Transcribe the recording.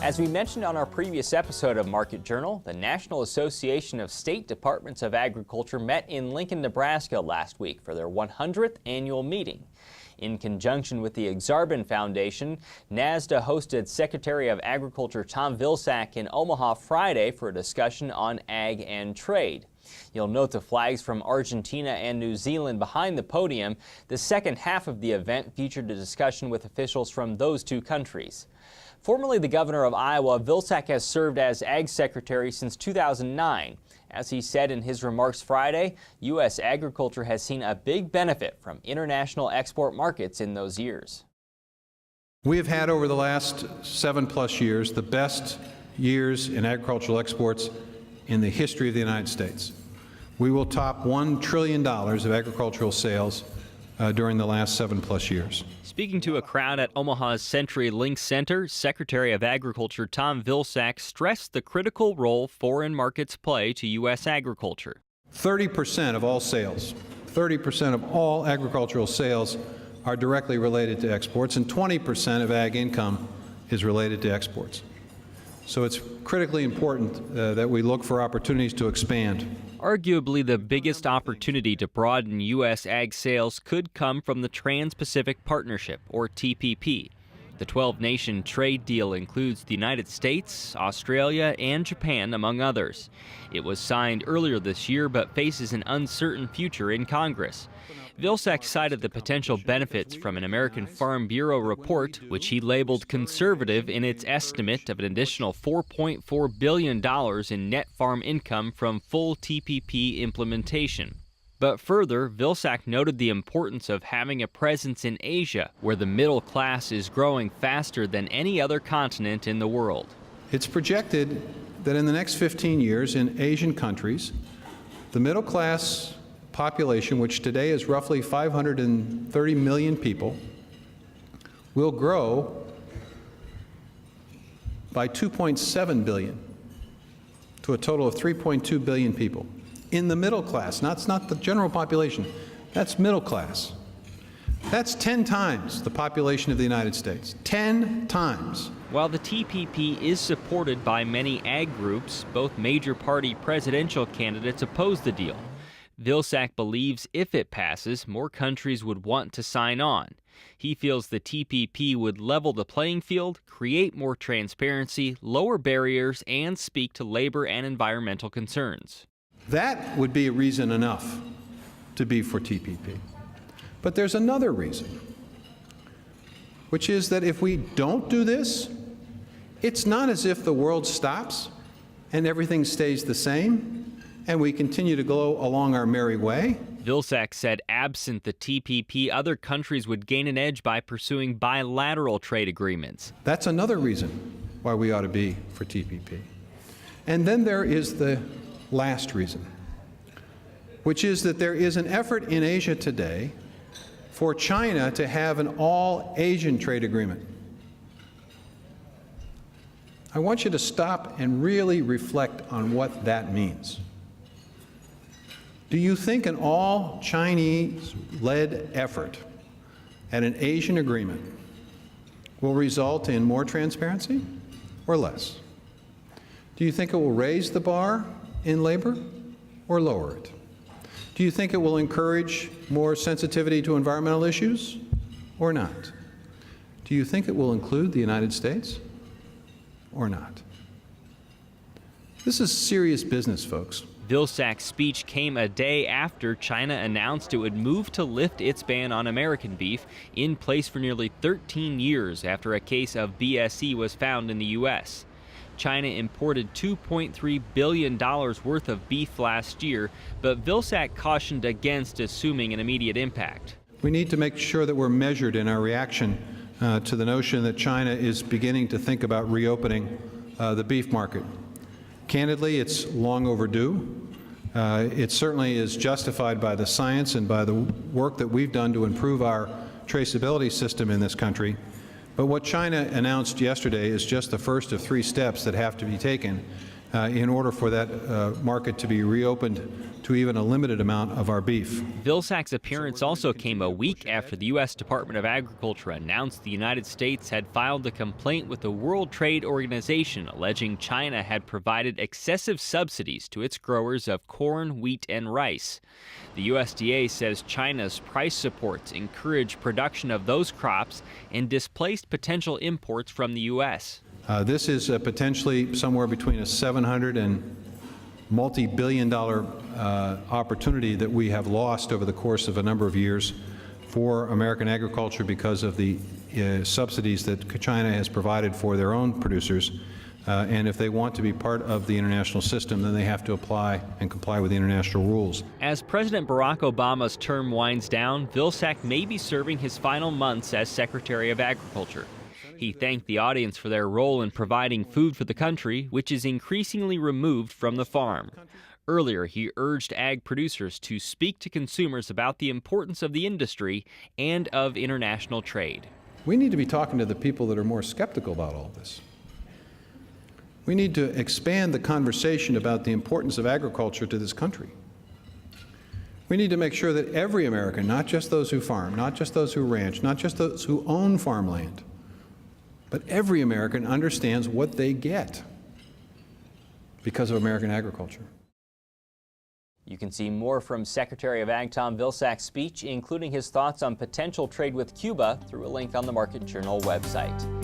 As we mentioned on our previous episode of Market Journal, the National Association of State Departments of Agriculture met in Lincoln, Nebraska last week for their 100th annual meeting. In conjunction with the Aksarben Foundation, NASDA hosted Secretary of Agriculture Tom Vilsack in Omaha Friday for a discussion on ag and trade. You'll note the flags from Argentina and New Zealand behind the podium. The second half of the event featured a discussion with officials from those two countries. Formerly the governor of Iowa, Vilsack has served as Ag Secretary since 2009. As he said in his remarks Friday, U.S. agriculture has seen a big benefit from international export markets in those years. We have had over the last 7+ years the best years in agricultural exports in the history of the United States. We will top $1 trillion of agricultural sales during the last 7+ years. Speaking to a crowd at Omaha's CenturyLink Center, Secretary of Agriculture Tom Vilsack stressed the critical role foreign markets play to U.S. agriculture. 30% of all sales, 30% of all agricultural sales are directly related to exports, and 20% of ag income is related to exports. So it's critically important that we look for opportunities to expand. Arguably, the biggest opportunity to broaden U.S. ag sales could come from the Trans-Pacific Partnership, or TPP. The 12-nation trade deal includes the United States, Australia, and Japan, among others. It was signed earlier this year but faces an uncertain future in Congress. Vilsack cited the potential benefits from an American Farm Bureau report, which he labeled conservative in its estimate of an additional $4.4 billion in net farm income from full TPP implementation. But further, Vilsack noted the importance of having a presence in Asia, where the middle class is growing faster than any other continent in the world. It's projected that in the next 15 years in Asian countries, the middle class population, which today is roughly 530 million people, will grow by 2.7 billion to a total of 3.2 billion people. In the middle class, that's not the general population, that's middle class. That's 10 times the population of the United States, 10 times. While the TPP is supported by many ag groups, both major party presidential candidates oppose the deal. Vilsack believes if it passes, more countries would want to sign on. He feels the TPP would level the playing field, create more transparency, lower barriers, and speak to labor and environmental concerns. That would be a reason enough to be for TPP. But there's another reason, which is that if we don't do this, it's not as if the world stops and everything stays the same and we continue to go along our merry way. Vilsack said absent the TPP, other countries would gain an edge by pursuing bilateral trade agreements. That's another reason why we ought to be for TPP. And then there is the last reason, which is that there is an effort in Asia today for China to have an all-Asian trade agreement. I want you to stop and really reflect on what that means. Do you think an all-Chinese-led effort at an Asian agreement will result in more transparency or less? Do you think it will raise the bar in labor or lower it? Do you think it will encourage more sensitivity to environmental issues or not? Do you think it will include the United States or not? This is serious business, folks. Vilsack's speech came a day after China announced it would move to lift its ban on American beef, in place for nearly 13 years after a case of BSE was found in the U.S. China imported $2.3 billion worth of beef last year, but Vilsack cautioned against assuming an immediate impact. We need to make sure that we're measured in our reaction to the notion that China is beginning to think about reopening the beef market. Candidly, it's long overdue. It certainly is justified by the science and by the work that we've done to improve our traceability system in this country. But what China announced yesterday is just the first of 3 steps that have to be taken in order for that market to be reopened to even a limited amount of our beef. Vilsack's appearance also came a week after the U.S. Department of Agriculture announced the United States had filed a complaint with the World Trade Organization alleging China had provided excessive subsidies to its growers of corn, wheat, and rice. The USDA says China's price supports encourage production of those crops and displaced potential imports from the U.S. This is potentially somewhere between a $700 and multi-billion-dollar opportunity that we have lost over the course of a number of years for American agriculture because of the subsidies that China has provided for their own producers. And if they want to be part of the international system, then they have to apply and comply with the international rules. As President Barack Obama's term winds down, Vilsack may be serving his final months as Secretary of Agriculture. He thanked the audience for their role in providing food for the country, which is increasingly removed from the farm. Earlier, he urged ag producers to speak to consumers about the importance of the industry and of international trade. We need to be talking to the people that are more skeptical about all this. We need to expand the conversation about the importance of agriculture to this country. We need to make sure that every American, not just those who farm, not just those who ranch, not just those who own farmland, but every American understands what they get because of American agriculture. You can see more from Secretary of Ag Tom Vilsack's speech, including his thoughts on potential trade with Cuba, through a link on the Market Journal website.